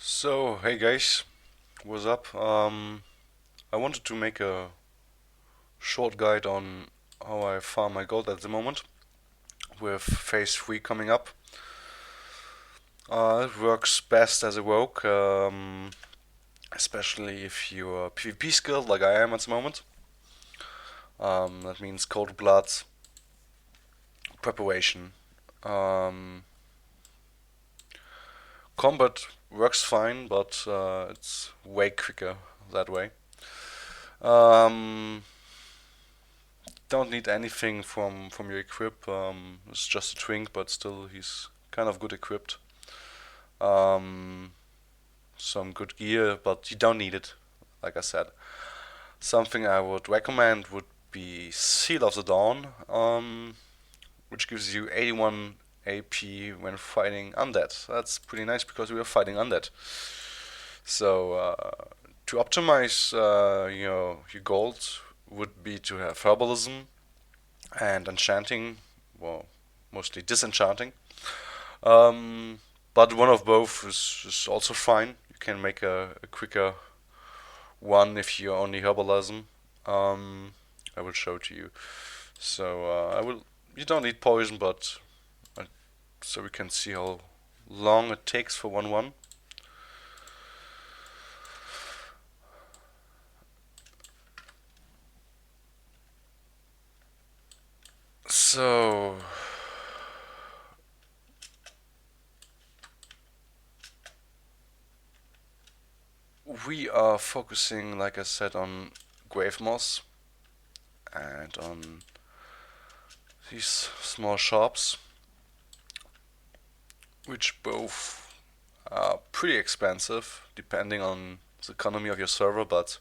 So, hey guys, what's up? I wanted to make a short guide on how I farm my gold at the moment with phase 3 coming up. It works best as a rogue, especially if you're PvP skilled like I am at the moment. That means cold blood, preparation. Um, Combat works fine, but it's way quicker that way. Um, don't need anything from your equip. It's just a twink, but still he's kind of good equipped. Um, some good gear, but you don't need it. Like I said, something I would recommend would be Seal of the Dawn, which gives you 81 AP when fighting undead. That's pretty nice because we are fighting undead. So to optimize, your gold would be to have herbalism and enchanting, well, mostly disenchanting. Um, but one of both is also fine. You can make a quicker one if you only herbalism. I will show to you. So I will. You don't need poison, but so we can see how long it takes for one. So we are focusing, like I said, on grave moss and on these small shops, which both are pretty expensive depending on the economy of your server, but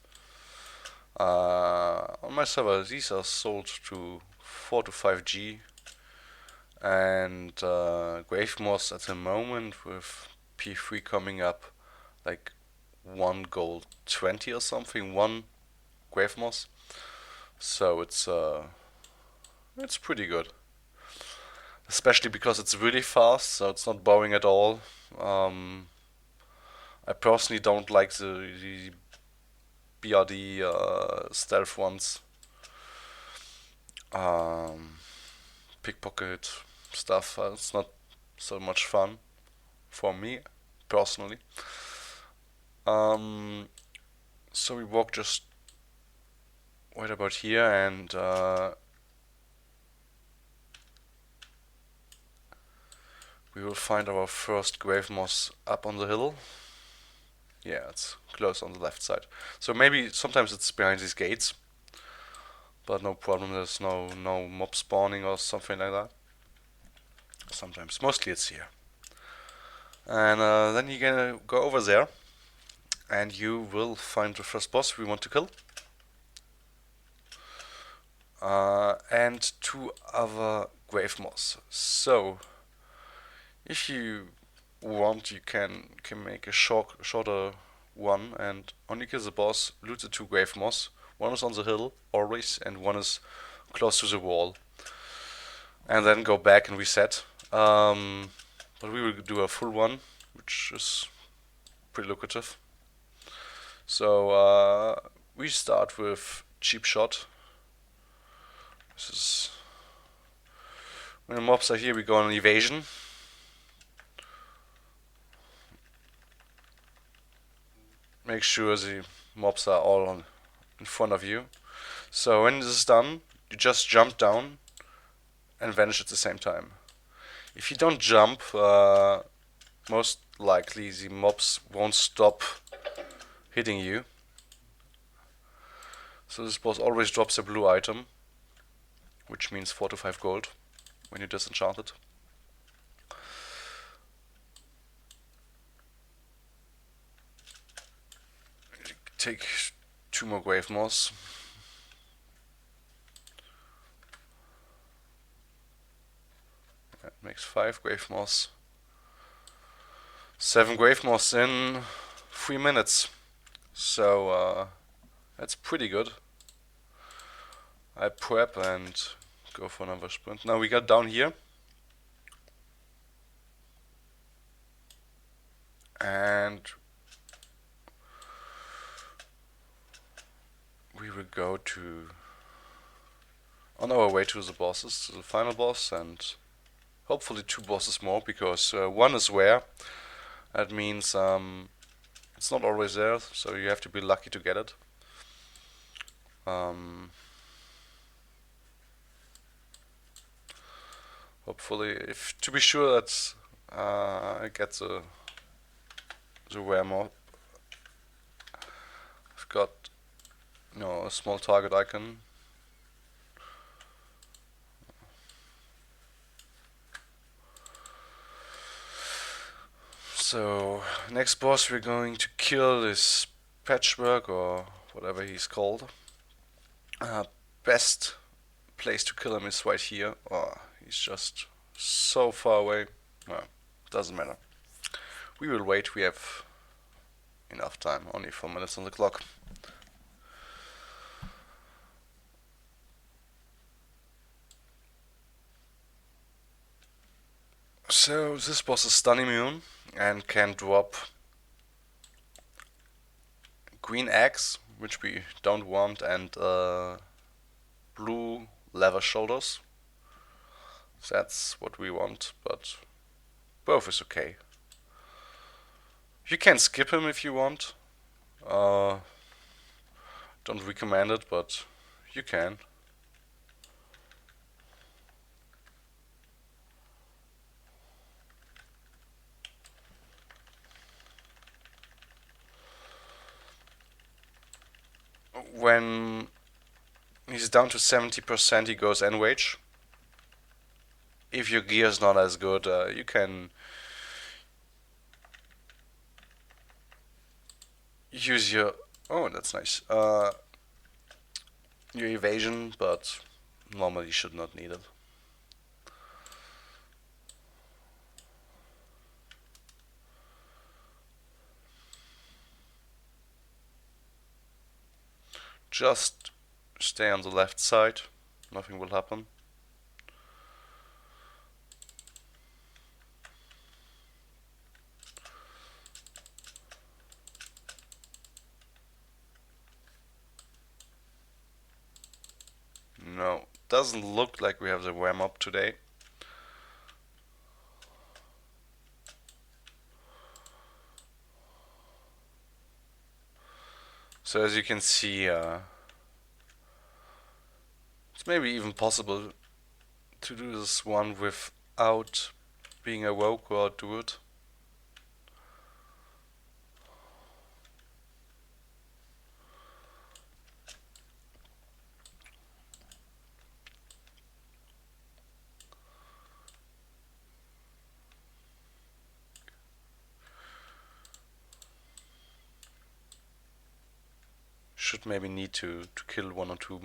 on my server these are sold to 4 to 5G, and grave moss at the moment with P3 coming up, like 1 gold 20 or something, one grave moss. So it's pretty good, especially because it's really fast, so it's not boring at all. Um, I personally don't like the BRD stealth ones. Um, Pickpocket stuff. It's not so much fun for me personally. Um, so we walk just right about here, and we will find our first grave moss up on the hill. Yeah, it's close on the left side. So maybe sometimes it's behind these gates, but no problem. There's no mob spawning or something like that. Sometimes, mostly it's here. And then you're gonna go over there, and you will find the first boss we want to kill. And two other grave moss. So, if you want, you can make a shorter one and only kill the boss, loot the two grave moss. One is on the hill always, and one is close to the wall, and then go back and reset. But we will do a full one, which is pretty lucrative. So we start with cheap shot. This is when the mobs are here. We go on evasion. Make sure the mobs are all in front of you. So when this is done, you just jump down and vanish at the same time. If you don't jump, most likely the mobs won't stop hitting you. So this boss always drops a blue item, which means 4 to 5 gold when you disenchant it. Take 2 more grave moss. That makes 5 grave moss. 7 grave moss in 3 minutes. So that's pretty good. I prep and go for another sprint. Now we got down here. And we will go to on our way to the bosses, to the final boss, and hopefully two bosses more because one is rare. That means it's not always there, so you have to be lucky to get it. Um, Hopefully, if to be sure that I get the rare mob. I've got a small target icon. So next boss we're going to kill is Patchwork or whatever he's called. Best place to kill him is right here. Oh, he's just so far away. Well, doesn't matter. We will wait. We have enough time. Only 4 minutes on the clock. So this boss is stun immune and can drop green eggs, which we don't want, and blue leather shoulders. That's what we want, but both is okay. You can skip him if you want. Uh, don't recommend it, but you can. When he's down to 70%, he goes enrage. If your gear is not as good, you can use your. Oh, that's nice. Your evasion, but normally you should not need it. Just stay on the left side. Nothing will happen. No, doesn't look like we have the warm up today. So as you can see, it's maybe even possible to do this one without being awoke or do it. Should maybe need to kill one or two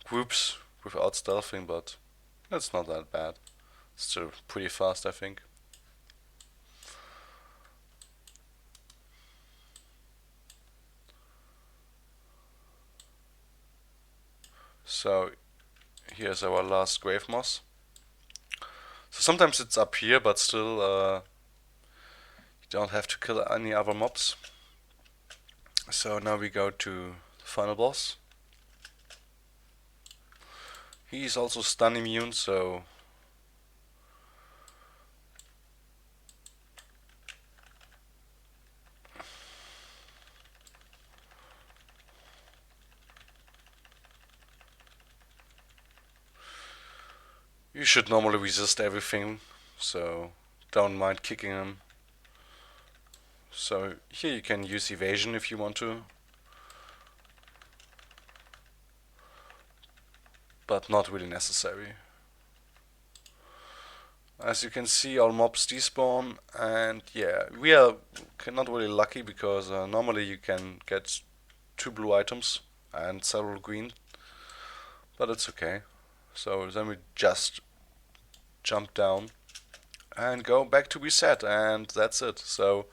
groups without stealthing, but that's not that bad. Still pretty fast, I think. So here's our last grave moss. So sometimes it's up here, but still you don't have to kill any other mobs. So now we go to the final boss. He's also stun immune, so you should normally resist everything, so don't mind kicking him. So here you can use evasion if you want to, but not really necessary. As you can see, all mobs despawn, and yeah, we are not really lucky because normally you can get 2 blue items and several green, but it's okay. So then we just jump down and go back to reset, and that's it. So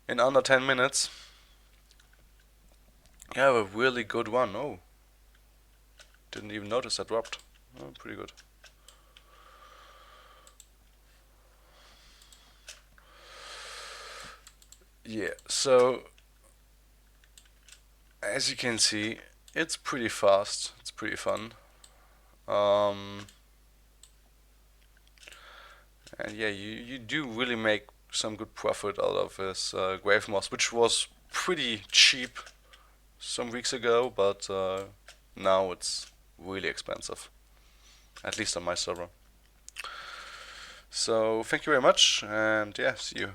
in under 10 minutes, you have a really good one. Oh, didn't even notice that dropped. Oh, pretty good. Yeah, so as you can see, It's pretty fast. It's pretty fun. Um, and yeah, you do really make some good profit out of this grave moss, which was pretty cheap some weeks ago, but now it's really expensive, at least on my server. So thank you very much, and yeah, see you.